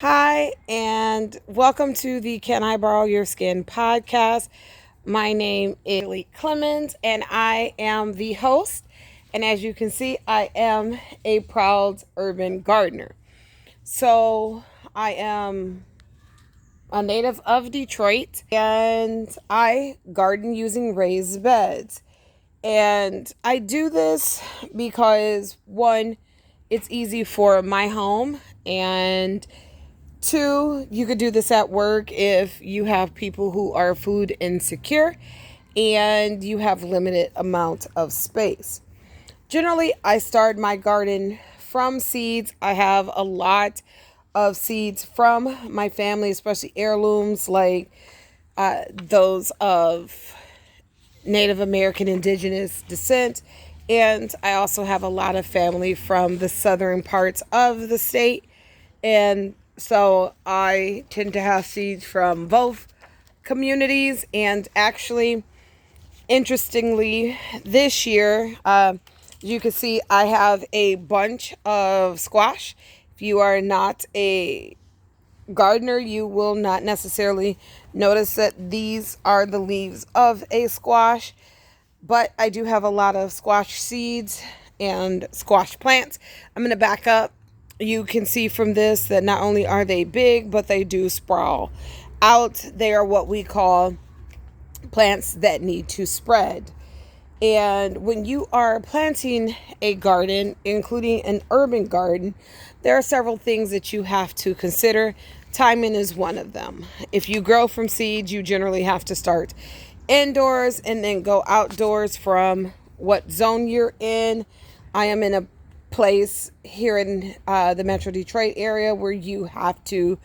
Hi, and welcome to the Can I Borrow Your Skin podcast. My name is Lee Clemens, and I am the host. And as you can see, I am a proud urban gardener. So I am a native of Detroit, and I garden using raised beds. And I do this because one, it's easy for my home, and two, you could do this at work if you have people who are food insecure and you have limited amount of space. Generally, I start my garden from seeds. I have a lot of seeds from my family, especially heirlooms like those of Native American indigenous descent. And I also have a lot of family from the southern parts of the state. And so I tend to have seeds from both communities. And actually, interestingly, this year, you can see I have a bunch of squash. If you are not a gardener, you will not necessarily notice that these are the leaves of a squash, but I do have a lot of squash seeds and squash plants. I'm going to back up. You can see from this that not only are they big, but they do sprawl out. They are what we call plants that need to spread. And when you are planting a garden, including an urban garden, there are several things that you have to consider. Timing is one of them. If you grow from seeds, you generally have to start indoors and then go outdoors from what zone you're in. I am in a place here in the Metro Detroit area where you have to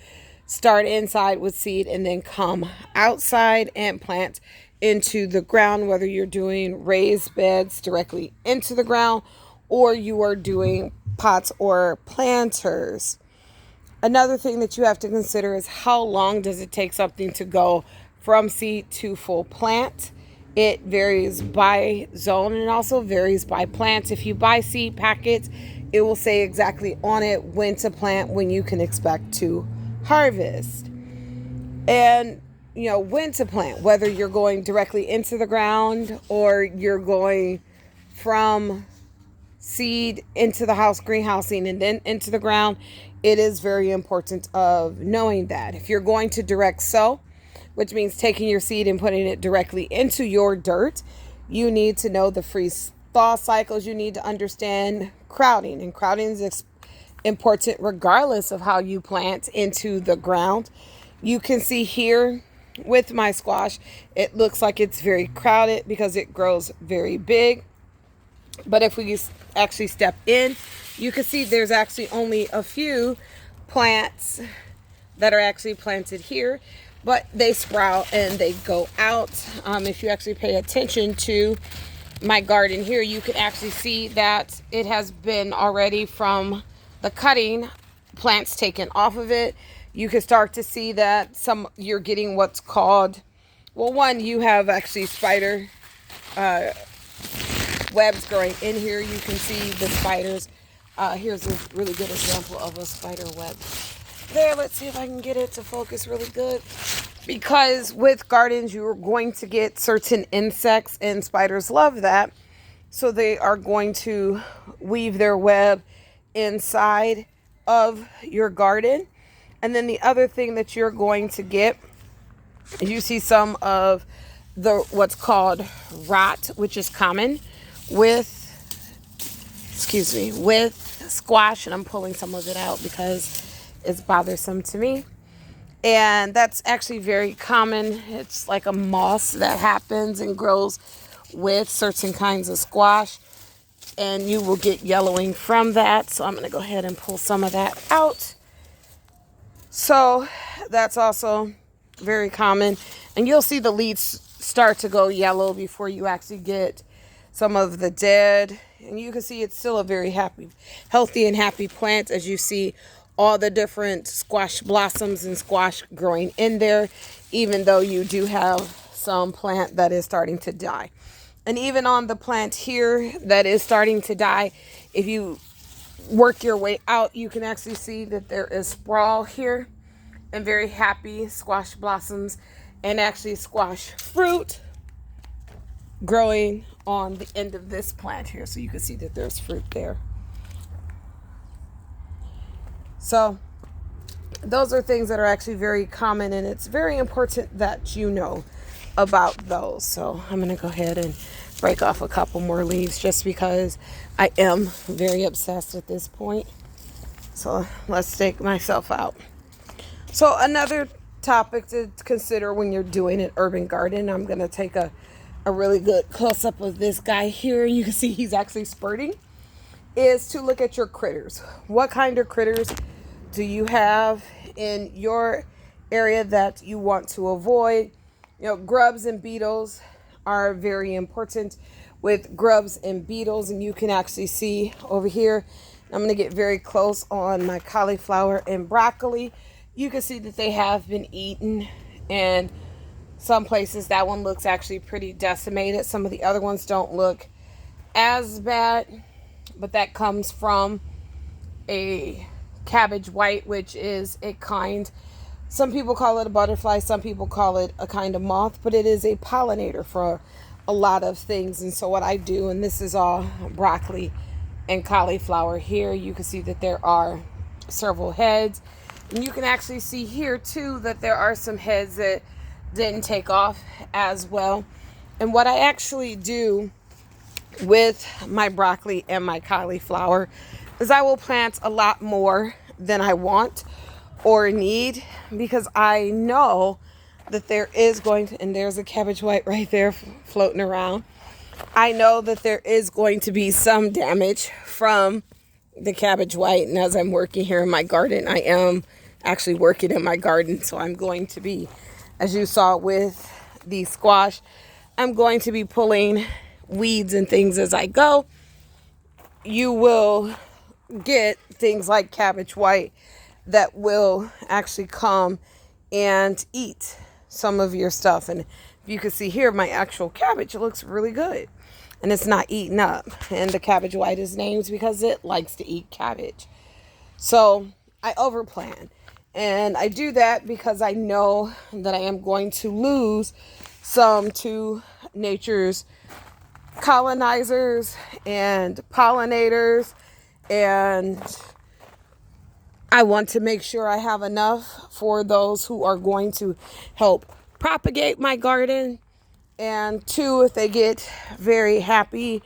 start inside with seed and then come outside and plant into the ground, whether you're doing raised beds directly into the ground or you are doing pots or planters. Another thing that you have to consider is how long does it take something to go from seed to full plant. It varies by zone and it also varies by plants. If you buy seed packets, it will say exactly on it when to plant, when you can expect to harvest. And when to plant, whether you're going directly into the ground or you're going from seed into the house greenhousing and then into the ground. It is very important of knowing that. If you're going to direct sow, which means taking your seed and putting it directly into your dirt, you need to know the freeze thaw cycles. You need to understand crowding, and crowding is important regardless of how you plant into the ground. You can see here with my squash, it looks like it's very crowded because it grows very big. But if we actually step in, you can see there's actually only a few plants that are actually planted here, but they sprout and they go out. If you actually pay attention to my garden here, you can actually see that it has been already from the cutting, plants taken off of it. You can start to see that you're getting what's called, well, one, you have actually spider webs growing in here. You can see the spiders. Here's a really good example of a spider web. There, let's see if I can get it to focus really good. Because with gardens, you're going to get certain insects, and spiders love that. So they are going to weave their web inside of your garden. And then the other thing that you're going to get, you see some of the what's called rot, which is common with squash, and I'm pulling some of it out because it's bothersome to me. And that's actually very common. It's like a moss that happens and grows with certain kinds of squash, and you will get yellowing from that. So I'm going to go ahead and pull some of that out. So that's also very common, and you'll see the leaves start to go yellow before you actually get some of the dead. And you can see it's still a very healthy and happy plant, as you see all the different squash blossoms and squash growing in there, even though you do have some plant that is starting to die. And even on the plant here that is starting to die, if you work your way out, you can actually see that there is sprawl here and very happy squash blossoms and actually squash fruit growing on the end of this plant here. So you can see that there's fruit there. So those are things that are actually very common, and it's very important that you know about those. So I'm going to go ahead and break off a couple more leaves just because I am very obsessed at this point. So let's take myself out. So another topic to consider when you're doing an urban garden, I'm going to take a really good close-up of this guy here. You can see he's actually spurting, is to look at your critters. What kind of critters do you have in your area that you want to avoid? You know, grubs and beetles are very important with grubs and beetles, and you can actually see over here, I'm going to get very close on my cauliflower and broccoli. You can see that they have been eaten, and some places that one looks actually pretty decimated. Some of the other ones don't look as bad, but that comes from a cabbage white, which is a kind, some people call it a butterfly, some people call it a kind of moth, but it is a pollinator for a lot of things. And so what I do, and this is all broccoli and cauliflower here, you can see that there are several heads, and you can actually see here too that there are some heads that didn't take off as well. And what I actually do with my broccoli and my cauliflower is I will plant a lot more than I want or need, because I know that there is going to, and there's a cabbage white right there floating around. I know that there is going to be some damage from the cabbage white. And as I'm working here in my garden, I am actually working in my garden. So I'm going to be, as you saw with the squash, I'm going to be pulling weeds and things as I go. You will get things like cabbage white that will actually come and eat some of your stuff. And you can see here my actual cabbage, it looks really good and it's not eaten up. And the cabbage white is named because it likes to eat cabbage. So I overplan, and I do that because I know that I am going to lose some to nature's colonizers and pollinators, and I want to make sure I have enough for those who are going to help propagate my garden. And two, if they get very happy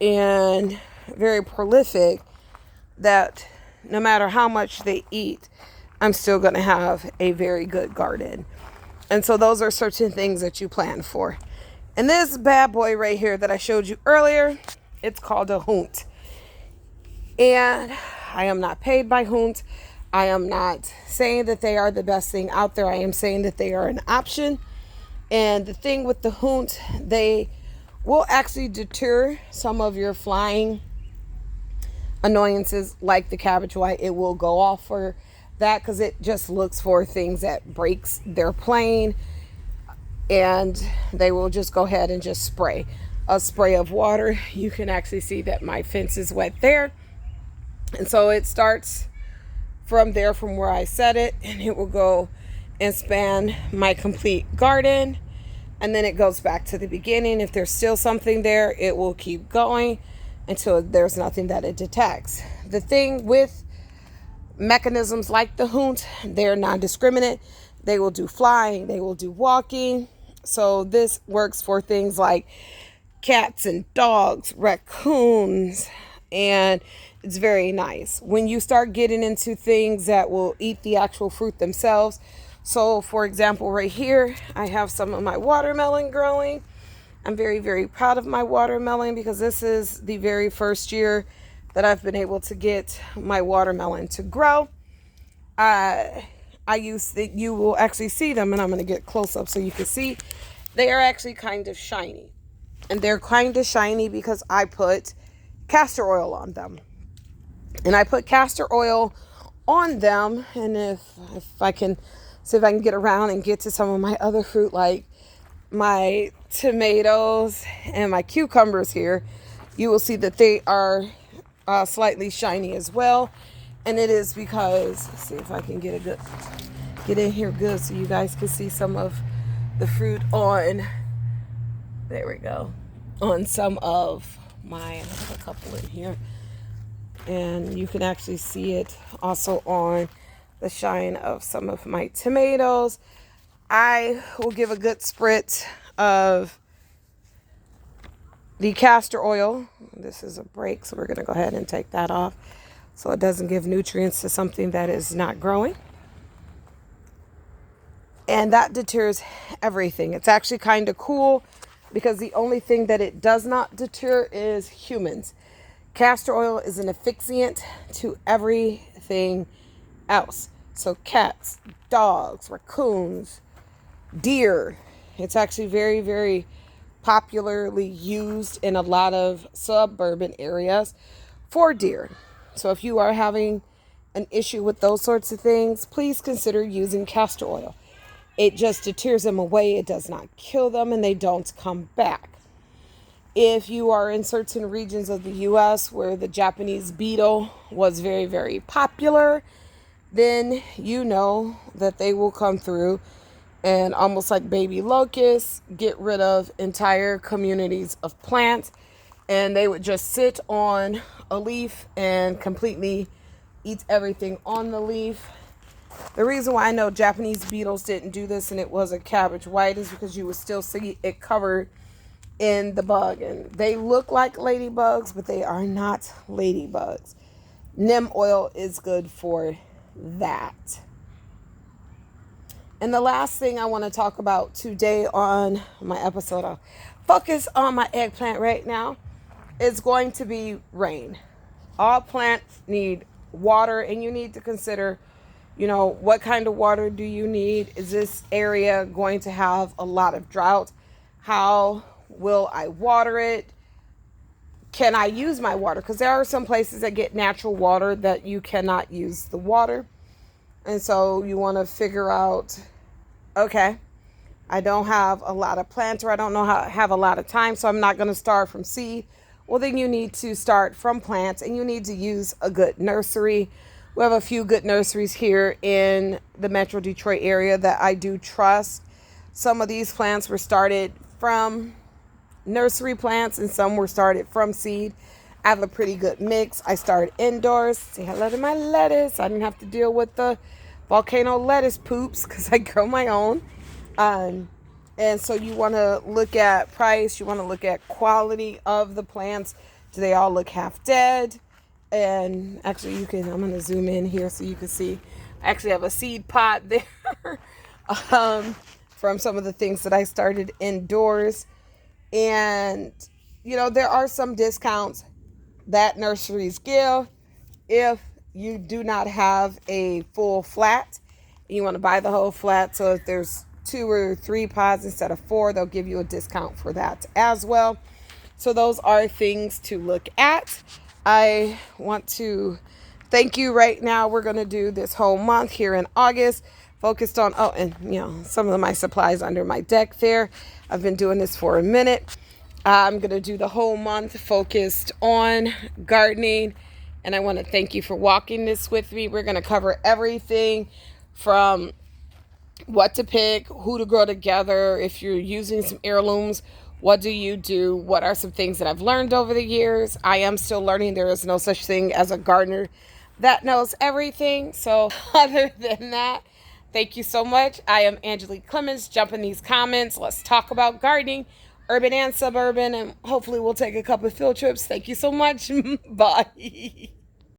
and very prolific, that no matter how much they eat, I'm still going to have a very good garden. And so those are certain things that you plan for. And this bad boy right here that I showed you earlier, it's called a hoont. And I am not paid by hoont. I am not saying that they are the best thing out there. I am saying that they are an option. And the thing with the hoont, they will actually deter some of your flying annoyances like the cabbage white. It will go off for that because it just looks for things that breaks their plane, and they will just go ahead and just spray a spray of water. You can actually see that my fence is wet there, and so it starts from there, from where I set it, and it will go and span my complete garden, and then it goes back to the beginning. If there's still something there, it will keep going until there's nothing that it detects. The thing with mechanisms like the hoont, they're non-discriminate. They will do flying, they will do walking. So this works for things like cats and dogs, raccoons, and it's very nice. When you start getting into things that will eat the actual fruit themselves, so for example, right here, I have some of my watermelon growing. I'm very, very proud of my watermelon because this is the very first year that I've been able to get my watermelon to grow. You will actually see them, and I'm going to get close up so you can see. They are actually kind of shiny. And they're kind of shiny because I put castor oil on them. And I put castor oil on them, and if I can see if I can get around and get to some of my other fruit, like my tomatoes and my cucumbers here, you will see that they are slightly shiny as well. And it is because, let's see if I can get in here good so you guys can see some of the fruit on, there we go, on some of my, I have a couple in here. And you can actually see it also on the shine of some of my tomatoes. I will give a good spritz of the castor oil. This is a break, so we're going to go ahead and take that off so it doesn't give nutrients to something that is not growing. And that deters everything. It's actually kind of cool because the only thing that it does not deter is humans. Castor oil is an asphyxiant to everything else. So cats, dogs, raccoons, deer. It's actually very, very popularly used in a lot of suburban areas for deer. So if you are having an issue with those sorts of things, please consider using castor oil. It just deters them away. It does not kill them and they don't come back. If you are in certain regions of the U.S. where the Japanese beetle was very, very popular, then you know that they will come through and almost like baby locusts, get rid of entire communities of plants. And they would just sit on a leaf and completely eat everything on the leaf. The reason why I know Japanese beetles didn't do this and it was a cabbage white is because you would still see it covered in the bug, and they look like ladybugs, but they are not ladybugs. Neem oil is good for that. And the last thing I want to talk about today on my episode, I'll focus on my eggplant right now, is going to be rain. All plants need water, and you need to consider, what kind of water do you need? Is this area going to have a lot of drought? How will I water it? Can I use my water? Because there are some places that get natural water that you cannot use the water. And so you want to figure out, okay, I don't have a lot of plants, or I don't know how have a lot of time, so I'm not going to start from seed. Well, then you need to start from plants, and you need to use a good nursery. We have a few good nurseries here in the Metro Detroit area that I do trust. Some of these plants were started from nursery plants and some were started from seed. I have a pretty good mix. I started indoors. Say hello to my lettuce. I didn't have to deal with the volcano lettuce poops because I grow my own. And so you want to look at price. You want to look at quality of the plants. Do they all look half dead? And actually I'm going to zoom in here so you can see. I actually have a seed pot there from some of the things that I started indoors. And, there are some discounts that nurseries give if you do not have a full flat. You want to buy the whole flat. So if there's 2 or 3 pods instead of 4, they'll give you a discount for that as well. So those are things to look at. I want to thank you right now. We're going to do this whole month here in August focused on, some of my supplies under my deck there. I've been doing this for a minute. I'm going to do the whole month focused on gardening. And I want to thank you for walking this with me. We're going to cover everything from what to pick, who to grow together. If you're using some heirlooms, what do you do? What are some things that I've learned over the years? I am still learning. There is no such thing as a gardener that knows everything. So other than that, thank you so much. I am Angelique Clemens. Jump in these comments. Let's talk about gardening, urban and suburban, and hopefully we'll take a couple of field trips. Thank you so much. Bye.